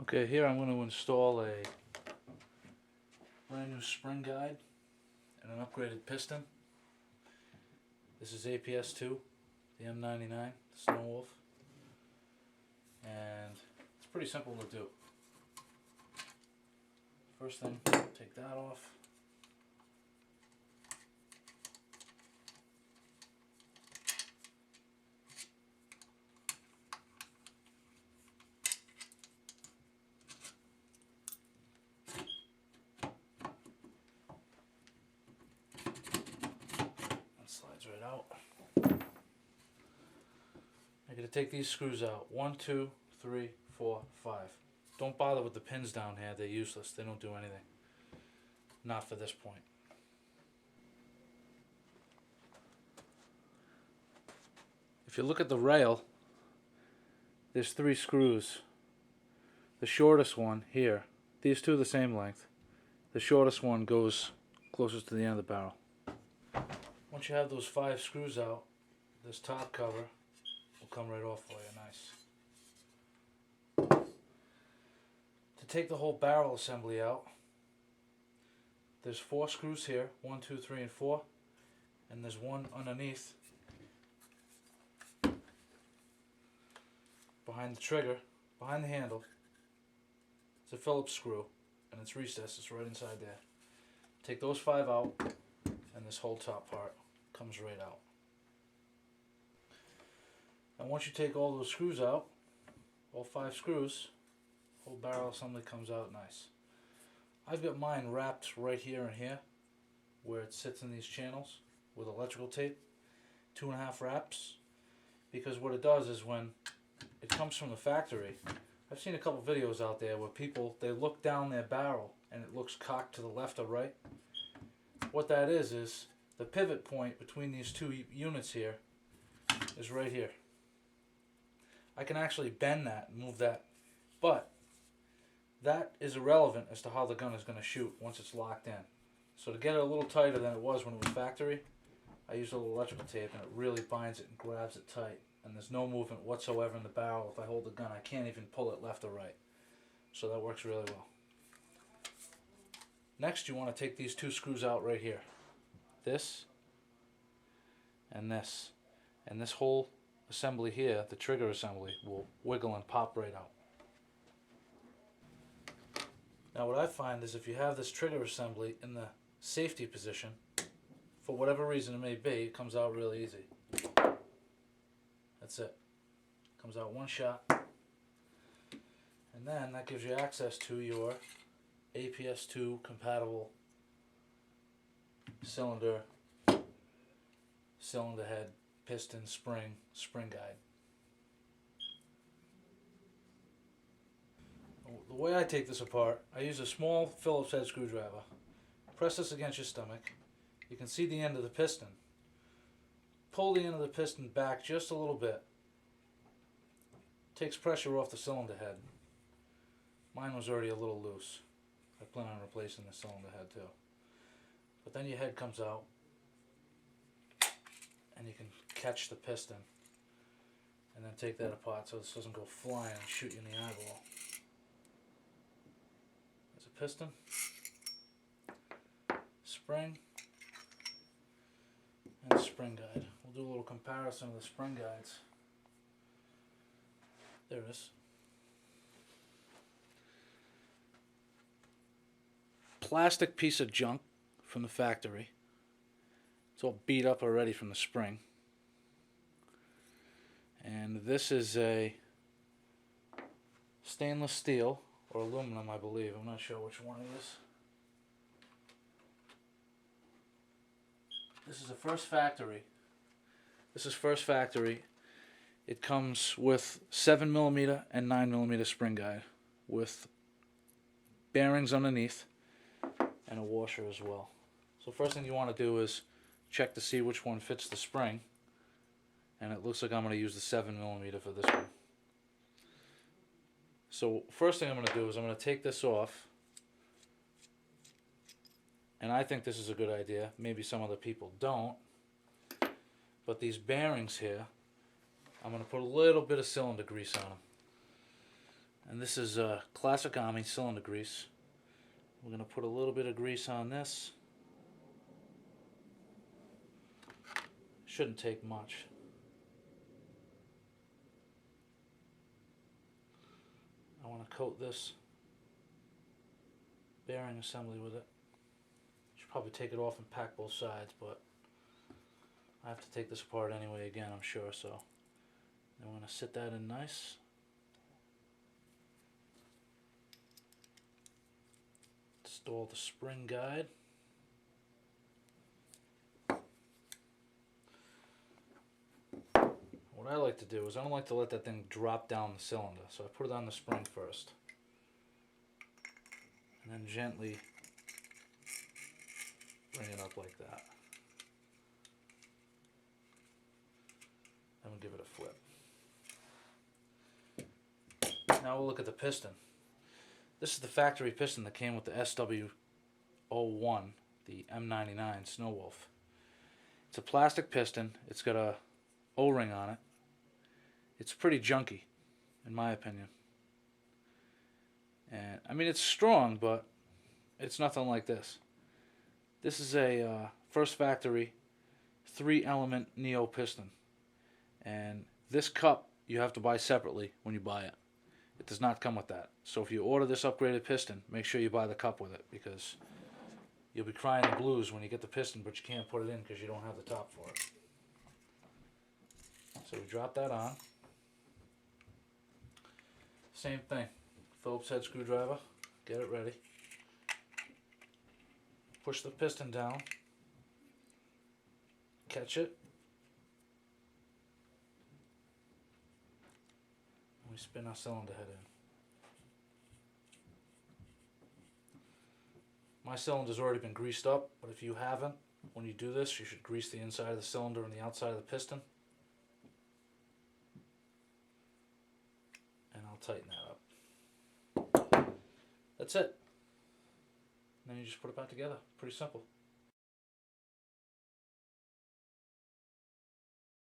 Okay, here I'm going to install a brand new spring guide and an upgraded piston. This is APS2, the M99, the Snow Wolf, and it's pretty simple to do. First thing, take that off. Slides right out. I'm going to take these screws out. 1, 2, 3, 4, 5. Don't bother with the pins down here. They're useless. They don't do anything. Not for this point. If you look at the rail, there's 3 screws. The shortest one here, these two are the same length. The shortest one goes closest to the end of the barrel. Once you have those 5 screws out, this top cover will come right off for you, nice. To take the whole barrel assembly out, there's 4 screws here, 1, 2, 3, and 4, and there's one underneath behind the trigger, behind the handle. It's a Phillips screw, and it's recessed, it's right inside there. Take those 5 out, and this whole top part comes right out. And once you take all those screws out, all 5 screws, whole barrel assembly comes out nice. I've got mine wrapped right here and here, where it sits in these channels with electrical tape, 2.5 wraps, because what it does is when it comes from the factory, I've seen a couple videos out there where people, they look down their barrel and it looks cocked to the left or right. What that is the pivot point between these 2 units here is right here. I can actually bend that and move that, but that is irrelevant as to how the gun is going to shoot once it's locked in. So to get it a little tighter than it was when it was factory, I use a little electrical tape and it really binds it and grabs it tight. And there's no movement whatsoever in the barrel. If I hold the gun, I can't even pull it left or right. So that works really well. Next, you want to take these 2 screws out right here. This and this. And this whole assembly here, the trigger assembly, will wiggle and pop right out. Now what I find is if you have this trigger assembly in the safety position, for whatever reason it may be, it comes out really easy. That's it. Comes out one shot. And then that gives you access to your APS2 compatible cylinder head, piston, spring guide. The way I take this apart, I use a small Phillips head screwdriver. Press this against your stomach. You can see the end of the piston. Pull the end of the piston back just a little bit. Takes pressure off the cylinder head. Mine was already a little loose. I plan on replacing the cylinder head too. But then your head comes out and you can catch the piston and then take that apart so this doesn't go flying and shoot you in the eyeball. There's a piston, spring, and a spring guide. We'll do a little comparison of the spring guides. There it is. Plastic piece of junk from the factory. It's all beat up already from the spring. And this is a stainless steel or aluminum, I believe. I'm not sure which one it is. This is the first factory. This is first factory. It comes with 7mm and 9mm spring guide with bearings underneath and a washer as well. So first thing you want to do is check to see which one fits the spring, and it looks like I'm going to use the 7mm for this one. So first thing I'm going to do is I'm going to take this off, and I think this is a good idea. Maybe some other people don't, but these bearings here, I'm going to put a little bit of cylinder grease on them. And this is classic Army cylinder grease. We're going to put a little bit of grease on this. Shouldn't take much. I want to coat this bearing assembly with it. Should probably take it off and pack both sides, but I have to take this apart anyway again, I'm sure, so then we're going to sit that in nice. Install the spring guide. What I like to do is I don't like to let that thing drop down the cylinder, so I put it on the spring first. And then gently bring it up like that. Then we'll give it a flip. Now we'll look at the piston. This is the factory piston that came with the SW01, the M99 Snow Wolf. It's a plastic piston. It's got a O-ring on it. It's pretty junky, in my opinion. And I mean, it's strong, but it's nothing like this. This is a first factory 3-element Neo piston. And this cup you have to buy separately when you buy it. It does not come with that. So if you order this upgraded piston, make sure you buy the cup with it, because you'll be crying the blues when you get the piston, but you can't put it in because you don't have the top for it. So we drop that on. Same thing. Phillips head screwdriver. Get it ready. Push the piston down. Catch it. We spin our cylinder head in. My cylinder's already been greased up, but if you haven't, when you do this, you should grease the inside of the cylinder and the outside of the piston. And I'll tighten that up. That's it. And then you just put it back together. Pretty simple.